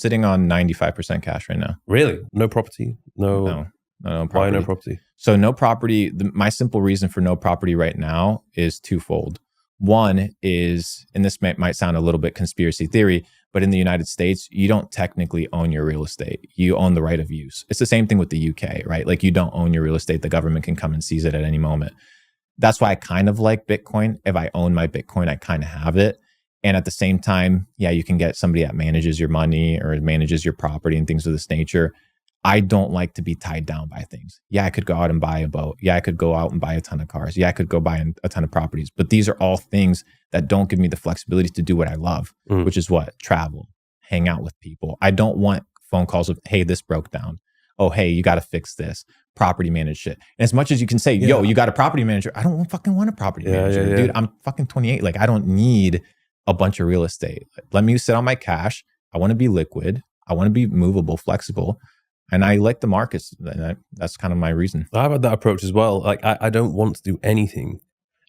sitting on 95% cash right now. Really? No property? No property. Why no property? So no property. My simple reason for no property right now is twofold. One is, and this might sound a little bit conspiracy theory, but in the United States, you don't technically own your real estate. You own the right of use. It's the same thing with the UK, right? Like you don't own your real estate. The government can come and seize it at any moment. That's why I kind of like Bitcoin. If I own my Bitcoin, I kind of have it. And at the same time, yeah, you can get somebody that manages your money or manages your property and things of this nature. I don't like to be tied down by things. Yeah, I could go out and buy a boat. Yeah, I could go out and buy a ton of cars. Yeah, I could go buy a ton of properties. But these are all things that don't give me the flexibility to do what I love, which is what? Travel, hang out with people. I don't want phone calls of, hey, this broke down. Oh, hey, you got to fix this. Property manage shit. And as much as you can say, yo, you got a property manager. I don't fucking want a property manager. Dude, I'm fucking 28. Like, I don't need a bunch of real estate. Let me sit on my cash. I want to be liquid. I want to be movable, flexible. And I like the markets. And that's kind of my reason. I've had that approach as well. Like, I don't want to do anything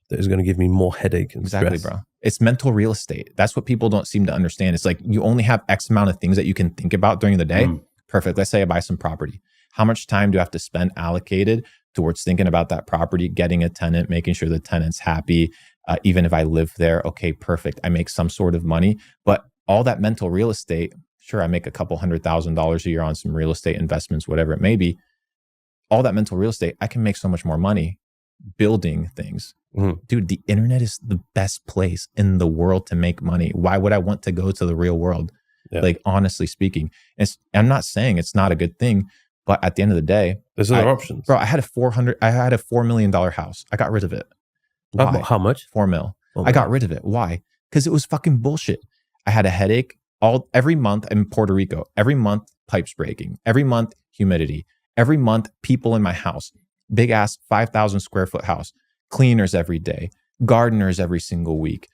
that is going to give me more headache and stress. Exactly, bro. It's mental real estate. That's what people don't seem to understand. It's like you only have X amount of things that you can think about during the day. Perfect. Let's say I buy some property. How much time do I have to spend allocated towards thinking about that property, getting a tenant, making sure the tenant's happy? Even if I live there, okay, perfect. I make some sort of money. But all that mental real estate, sure, I make a couple $100,000 a year on some real estate investments, whatever it may be. All that mental real estate, I can make so much more money building things. Dude, the internet is the best place in the world to make money. Why would I want to go to the real world? Yeah. Like, honestly speaking, I'm not saying it's not a good thing, but at the end of the day, there's other options. Bro, I had a $4 million house. I got rid of it. Why? How much? $4 million. I got rid of it. Why? Because it was fucking bullshit. I had a headache every month in Puerto Rico. Every month, pipes breaking. Every month, humidity. Every month, people in my house. Big ass 5,000 square foot house. Cleaners every day. Gardeners every single week.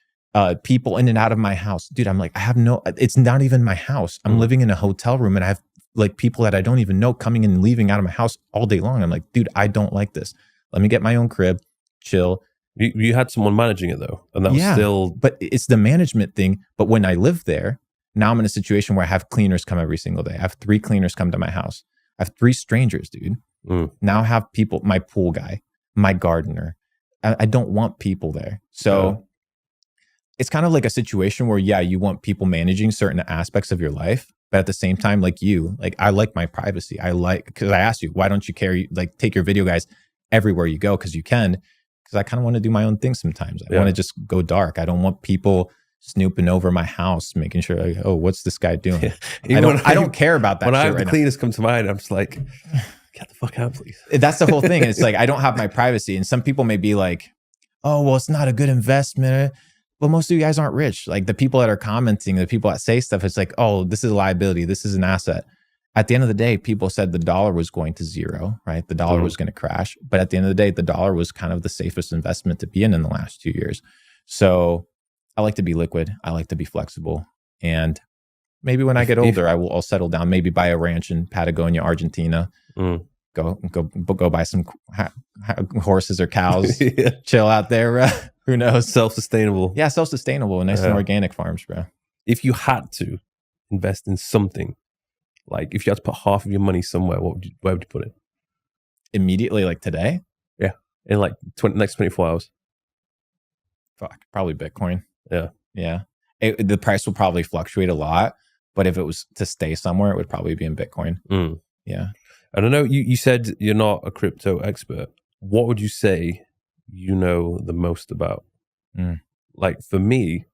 People in and out of my house. Dude, I'm like, it's not even my house. I'm living in a hotel room and I have like people that I don't even know coming in and leaving out of my house all day long. I'm like, dude, I don't like this. Let me get my own crib, chill. You had someone managing it though, and that was still... But it's the management thing. But when I live there, now I'm in a situation where I have cleaners come every single day. I have 3 cleaners come to my house. I have 3 strangers, dude. Now I have people, my pool guy, my gardener. I don't want people there. So it's kind of like a situation where, you want people managing certain aspects of your life. But at the same time, like I like my privacy. Because I asked you, why don't you take your video guys everywhere you go? Because you can. Because I kind of want to do my own thing sometimes. I want to just go dark. I don't want people snooping over my house, making sure, like, oh, what's this guy doing? I don't care about that. When I have the cleaners come to mind, I'm just like, get the fuck out, please. That's the whole thing. It's like, I don't have my privacy. And some people may be like, oh, well, it's not a good investment. Well, most of you guys aren't rich. Like the people that are commenting, the people that say stuff, it's like, oh, this is a liability. This is an asset. At the end of the day, people said the dollar was going to zero, right? The dollar was going to crash. But at the end of the day, the dollar was kind of the safest investment to be in the last 2 years. So I like to be liquid. I like to be flexible. And maybe when I get older, I'll settle down, maybe buy a ranch in Patagonia, Argentina, go buy some horses or cows, chill out there. Who knows? Self-sustainable. Yeah, self-sustainable. Nice and organic farms, bro. If you had to invest in something, like if you had to put half of your money somewhere, where would you put it? Immediately, like today? Yeah. In like next 24 hours. Fuck, probably Bitcoin. Yeah. Yeah. The price will probably fluctuate a lot, but if it was to stay somewhere, it would probably be in Bitcoin. Yeah. I don't know. You said you're not a crypto expert. What would you say you know the most about? Like for me,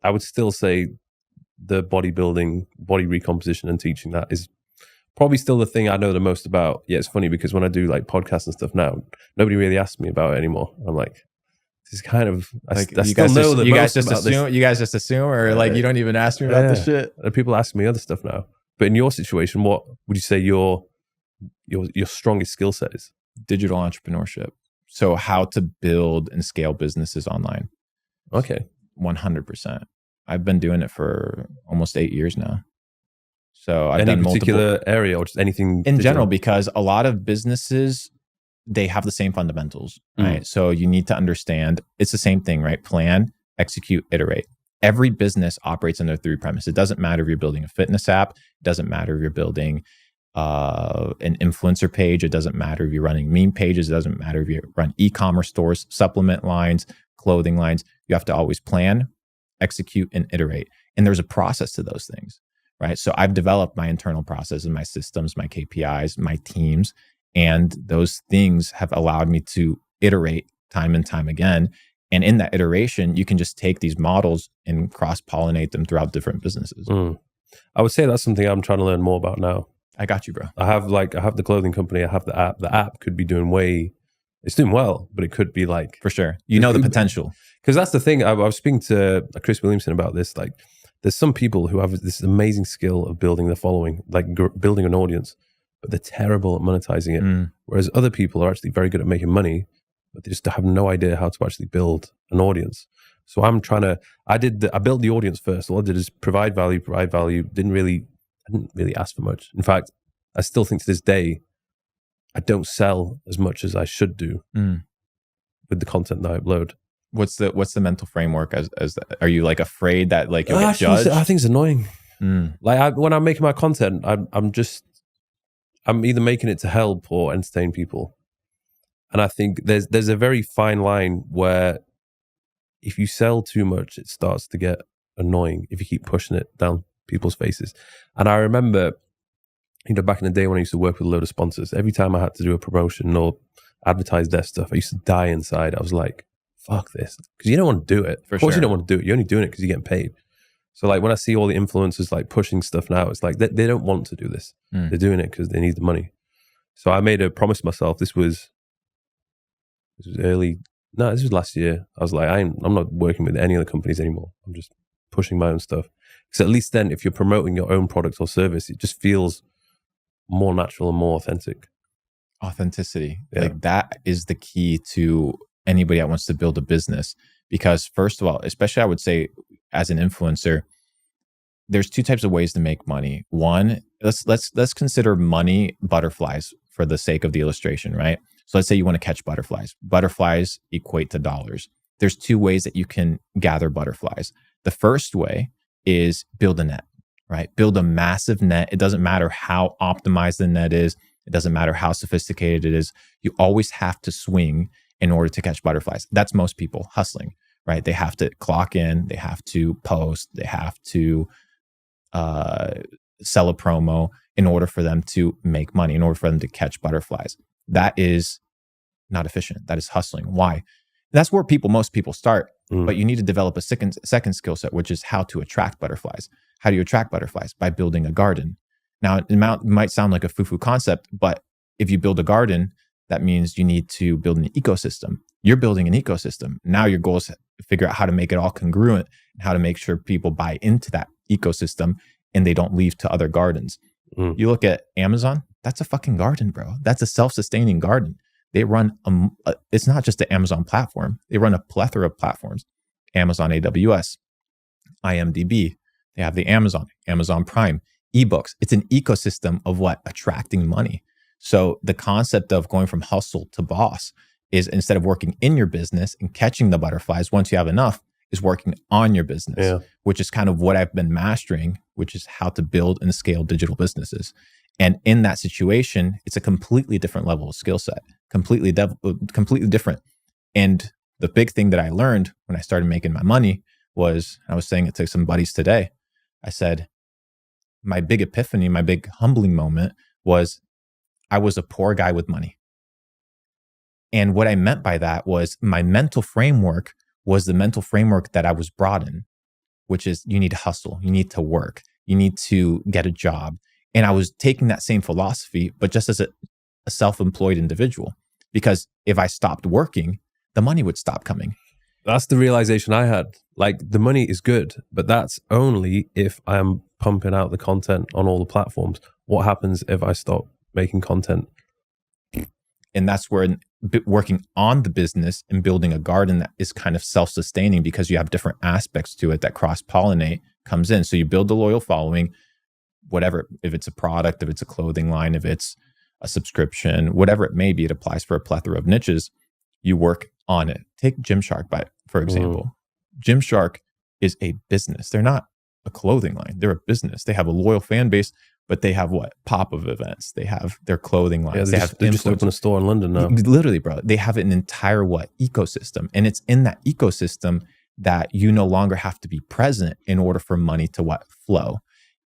I would still say the bodybuilding, body recomposition and teaching that is probably still the thing I know the most about. Yeah, it's funny because when I do like podcasts and stuff now, nobody really asks me about it anymore. I'm like, this is kind of, I still know the most about this. You guys just assume, or like you don't even ask me about this shit? And people ask me other stuff now. But in your situation, what would you say your strongest skill set is? Digital entrepreneurship. So how to build and scale businesses online. Okay. 100%. I've been doing it for almost 8 years now. So I've done multiple. Any particular area or just anything? In general, because a lot of businesses, they have the same fundamentals, right? So you need to understand, it's the same thing, right? Plan, execute, iterate. Every business operates under three premises. It doesn't matter if you're building a fitness app. It doesn't matter if you're building an influencer page. It doesn't matter if you're running meme pages. It doesn't matter if you run e-commerce stores, supplement lines, clothing lines. You have to always plan, execute, and iterate. And there's a process to those things, right? So I've developed my internal processes, my systems, my KPIs, my teams, and those things have allowed me to iterate time and time again. And in that iteration, you can just take these models and cross-pollinate them throughout different businesses. I would say that's something I'm trying to learn more about now. I got you, bro. I have the clothing company. I have the app. The app could be doing it's doing well, but it could be like, for sure. You know the potential. Because that's the thing. I was speaking to Chris Williamson about this. Like, there's some people who have this amazing skill of building the following, like building an audience, but they're terrible at monetizing it. Whereas other people are actually very good at making money, but they just have no idea how to actually build an audience. So I built the audience first. All I did is provide value. I didn't really ask for much. In fact, I still think to this day, I don't sell as much as I should do with the content that I upload. What's the mental framework are you like afraid that like you'll get judged? I think it's annoying. Like when I'm making my content, I'm either making it to help or entertain people. And I think there's a very fine line where if you sell too much, it starts to get annoying if you keep pushing it down people's faces. And I remember, back in the day when I used to work with a load of sponsors, every time I had to do a promotion or advertise their stuff, I used to die inside. I was like, fuck this. Because you don't want to do it. Of course you don't want to do it. You're only doing it because you're getting paid. So like when I see all the influencers like pushing stuff now, it's like they don't want to do this. They're doing it because they need the money. So I made a promise to myself. This was last year. I was like, I'm not working with any other companies anymore. I'm just pushing my own stuff. Because at least then if you're promoting your own product or service, it just feels more natural and more authentic. Authenticity. Yeah. Like that is the key to anybody that wants to build a business. Because first of all, especially I would say as an influencer, there's two types of ways to make money. One, let's consider money butterflies for the sake of the illustration, right? So let's say you want to catch butterflies. Butterflies equate to dollars. There's two ways that you can gather butterflies. The first way is build a net, right? Build a massive net. It doesn't matter how optimized the net is. It doesn't matter how sophisticated it is. You always have to swing in order to catch butterflies. That's most people hustling, right? They have to clock in, they have to post, they have to sell a promo in order for them to make money, in order for them to catch butterflies. That is not efficient. That is hustling. Why? That's where most people start, but you need to develop a second skill set, which is how to attract butterflies. How do you attract butterflies? By building a garden. Now, it might sound like a foo-foo concept, but if you build a garden, that means you need to build an ecosystem. You're building an ecosystem. Now your goal is to figure out how to make it all congruent and how to make sure people buy into that ecosystem and they don't leave to other gardens. You look at Amazon, that's a fucking garden, bro. That's a self-sustaining garden. They run, it's not just the Amazon platform. They run a plethora of platforms. Amazon AWS, IMDb, they have the Amazon Prime, ebooks. It's an ecosystem of what? Attracting money. So the concept of going from hustle to boss is instead of working in your business and catching the butterflies, once you have enough, is working on your business, which is kind of what I've been mastering, which is how to build and scale digital businesses. And in that situation, it's a completely different level of skill set, completely different. And the big thing that I learned when I started making my money was, I was saying it to some buddies today, I said, my big epiphany, my big humbling moment was I was a poor guy with money. And what I meant by that was my mental framework was the mental framework that I was brought in, which is you need to hustle, you need to work, you need to get a job. And I was taking that same philosophy, but just as a self-employed individual, because if I stopped working, the money would stop coming. That's the realization I had. Like the money is good, but that's only if I'm pumping out the content on all the platforms. What happens if I stop making content? And that's where working on the business and building a garden that is kind of self-sustaining because you have different aspects to it that cross-pollinate comes in. So you build a loyal following, whatever, if it's a product, if it's a clothing line, if it's a subscription, whatever it may be, it applies for a plethora of niches. You work on it. Take Gymshark, for example. Gymshark is a business. They're not a clothing line. They're a business. They have a loyal fan base, but they have what? Pop-up events. They have their clothing lines. Yeah, they just opened a store in London now. Literally, bro. They have an entire ecosystem. And it's in that ecosystem that you no longer have to be present in order for money to flow.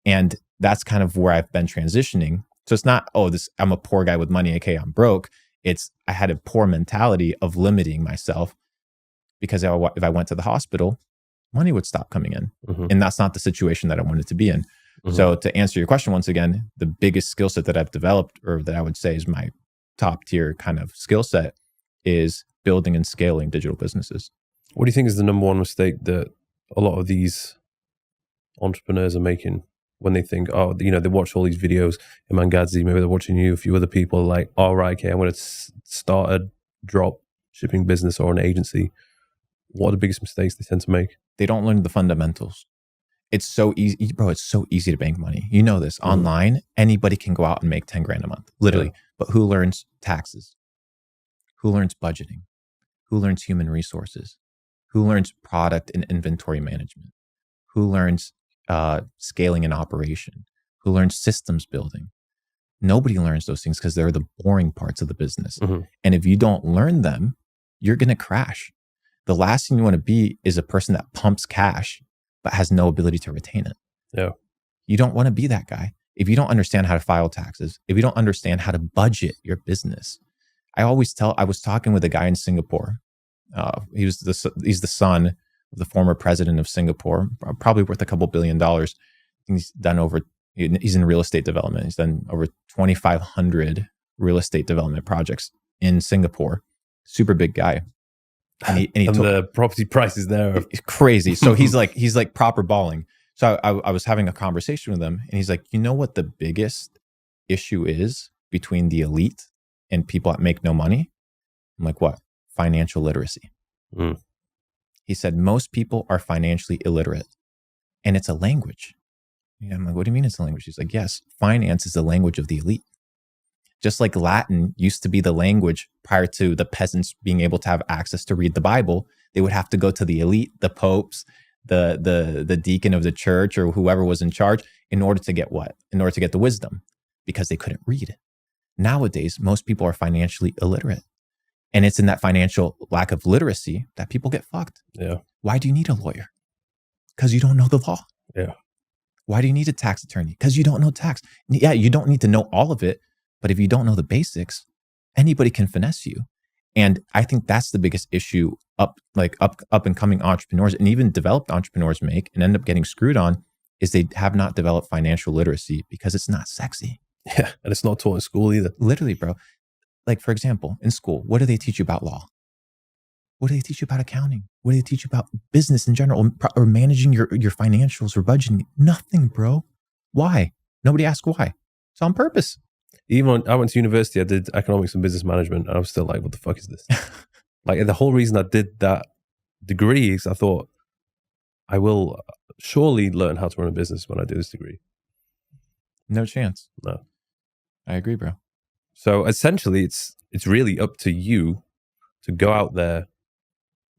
And that's kind of where I've been transitioning. So it's not, I'm a poor guy with money, aka I'm broke. It's I had a poor mentality of limiting myself because if I went to the hospital, money would stop coming in. Mm-hmm. And that's not the situation that I wanted to be in. Mm-hmm. So to answer your question once again, the biggest skill set that I've developed, or that I would say is my top tier kind of skill set, is building and scaling digital businesses. What do you think is the number one mistake that a lot of these entrepreneurs are making when they think, they watch all these videos, Iman Gadzhi, maybe they're watching you, a few other people, like, all right, okay, I'm going to start a drop shipping business or an agency. What are the biggest mistakes they tend to make? They don't learn the fundamentals. It's so easy, bro. It's so easy to bank money. You know this. Online, anybody can go out and make 10 grand a month, literally. Yeah. But who learns taxes? Who learns budgeting? Who learns human resources? Who learns product and inventory management? Who learns scaling and operation? Who learns systems building? Nobody learns those things because they're the boring parts of the business. Mm-hmm. And if you don't learn them, you're going to crash. The last thing you want to be is a person that pumps cash but has no ability to retain it. Yeah. You don't want to be that guy. If you don't understand how to file taxes, if you don't understand how to budget your business. I was talking with a guy in Singapore. He's the son of the former president of Singapore, probably worth a couple $1 billion. He's in real estate development. He's done over 2,500 real estate development projects in Singapore. Super big guy. And the property prices there are crazy. So he's like proper balling. So I was having a conversation with him, and he's like, you know what the biggest issue is between the elite and people that make no money? I'm like, what? Financial literacy. Mm. He said, most people are financially illiterate, and it's a language. Yeah, I'm like, what do you mean it's a language? He's like, yes, finance is the language of the elite. Just like Latin used to be the language prior to the peasants being able to have access to read the Bible, they would have to go to the elite, the popes, the deacon of the church, or whoever was in charge, in order to get what? In order to get the wisdom, because they couldn't read. Nowadays, most people are financially illiterate. And it's in that financial lack of literacy that people get fucked. Yeah. Why do you need a lawyer? Because you don't know the law. Yeah. Why do you need a tax attorney? Because you don't know tax. Yeah, you don't need to know all of it. But if you don't know the basics, anybody can finesse you. And I think that's the biggest issue up and coming entrepreneurs and even developed entrepreneurs make and end up getting screwed on, is they have not developed financial literacy because it's not sexy. Yeah. And it's not taught in school either. Literally, bro. Like, for example, in school, what do they teach you about law? What do they teach you about accounting? What do they teach you about business in general, or managing your financials or budgeting? Nothing, bro. Why? Nobody asked why. It's on purpose. Even I went to university, I did economics and business management, and I was still like, what the fuck is this? Like, the whole reason I did that degree is I thought, I will surely learn how to run a business when I do this degree. No chance. No. I agree, bro. So essentially, it's really up to you to go out there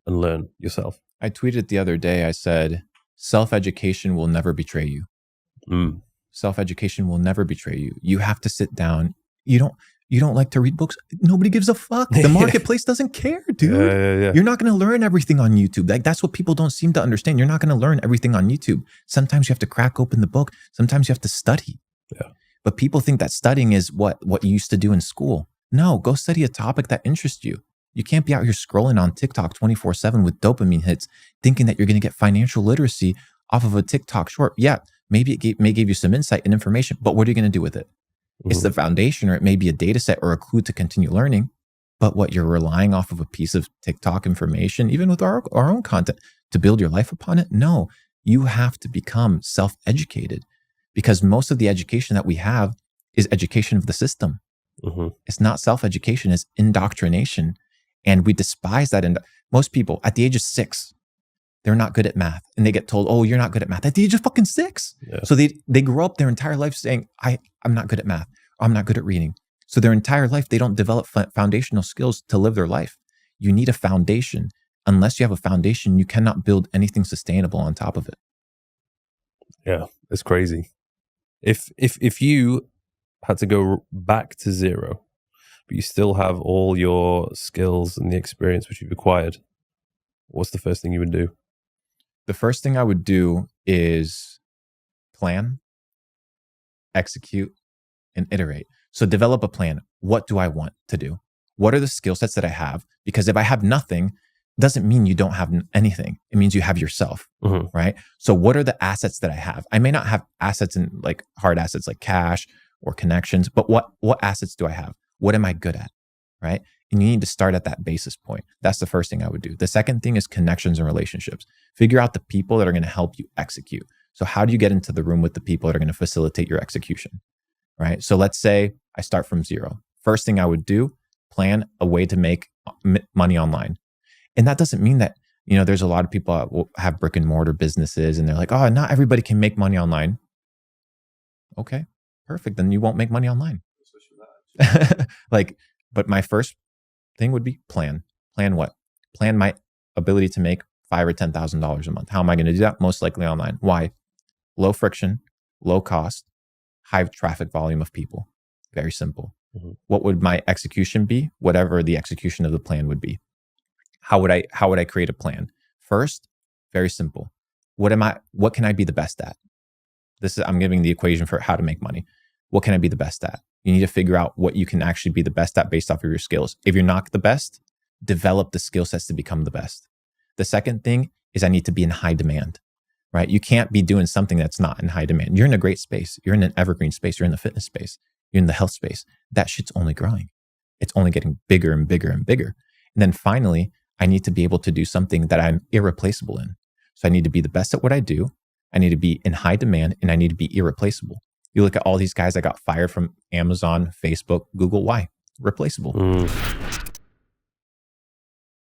and learn yourself. I tweeted the other day, I said, self-education will never betray you. Mm. Self-education will never betray you. You have to sit down. You don't like to read books. Nobody gives a fuck. The marketplace doesn't care, dude. Yeah. You're not going to learn everything on YouTube. Like, that's what people don't seem to understand. You're not going to learn everything on YouTube. Sometimes you have to crack open the book. Sometimes you have to study. Yeah. But people think that studying is what you used to do in school. No, go study a topic that interests you. You can't be out here scrolling on TikTok 24/7 with dopamine hits, thinking that you're going to get financial literacy off of a TikTok short. Yeah, maybe it may give you some insight and information, but what are you going to do with it? Mm-hmm. It's the foundation, or it may be a data set or a clue to continue learning. But what, you're relying off of a piece of TikTok information, even with our own content, to build your life upon it? No, you have to become self-educated, because most of the education that we have is education of the system. Mm-hmm. It's not self-education, it's indoctrination. And we despise that. And most people at the age of 6, they're not good at math. And they get told, oh, you're not good at math at the age of fucking 6. Yeah. So they grow up their entire life saying, I'm not good at math. Or I'm not good at reading. So their entire life, they don't develop foundational skills to live their life. You need a foundation unless you have a foundation, you cannot build anything sustainable on top of it. Yeah, it's crazy. If you had to go back to zero, but you still have all your skills and the experience which you've acquired, what's the first thing you would do? The first thing I would do is plan, execute, and iterate. So develop a plan. What do I want to do? What are the skill sets that I have? Because if I have nothing, doesn't mean you don't have anything. It means you have yourself, right? So what are the assets that I have? I may not have assets in like hard assets like cash or connections, but what assets do I have? What am I good at, right? And you need to start at that basis point. That's the first thing I would do. The second thing is connections and relationships. Figure out the people that are going to help you execute. So how do you get into the room with the people that are going to facilitate your execution, right? So let's say I start from zero. First thing I would do, plan a way to make money online. And that doesn't mean that, you know, there's a lot of people that will have brick and mortar businesses and they're like, oh, not everybody can make money online. Okay, perfect. Then you won't make money online. But my first thing would be plan. Plan what? Plan my ability to make $5,000 or $10,000 a month. How am I going to do that? Most likely online. Why? Low friction, low cost, high traffic volume of people. Very simple. What would my execution be? Whatever the execution of the plan would be. How would I create a plan? First, very simple. What can I be the best at? I'm giving the equation for how to make money. What can I be the best at? You need to figure out what you can actually be the best at based off of your skills. If you're not the best, develop the skill sets to become the best. The second thing is I need to be in high demand, right? You can't be doing something that's not in high demand. You're in a great space. You're in an evergreen space. You're in the fitness space. You're in the health space. That shit's only growing. It's only getting bigger and bigger and bigger. And then finally, I need to be able to do something that I'm irreplaceable in. So I need to be the best at what I do. I need to be in high demand and I need to be irreplaceable. You look at all these guys that got fired from Amazon, Facebook, Google. Why? Replaceable.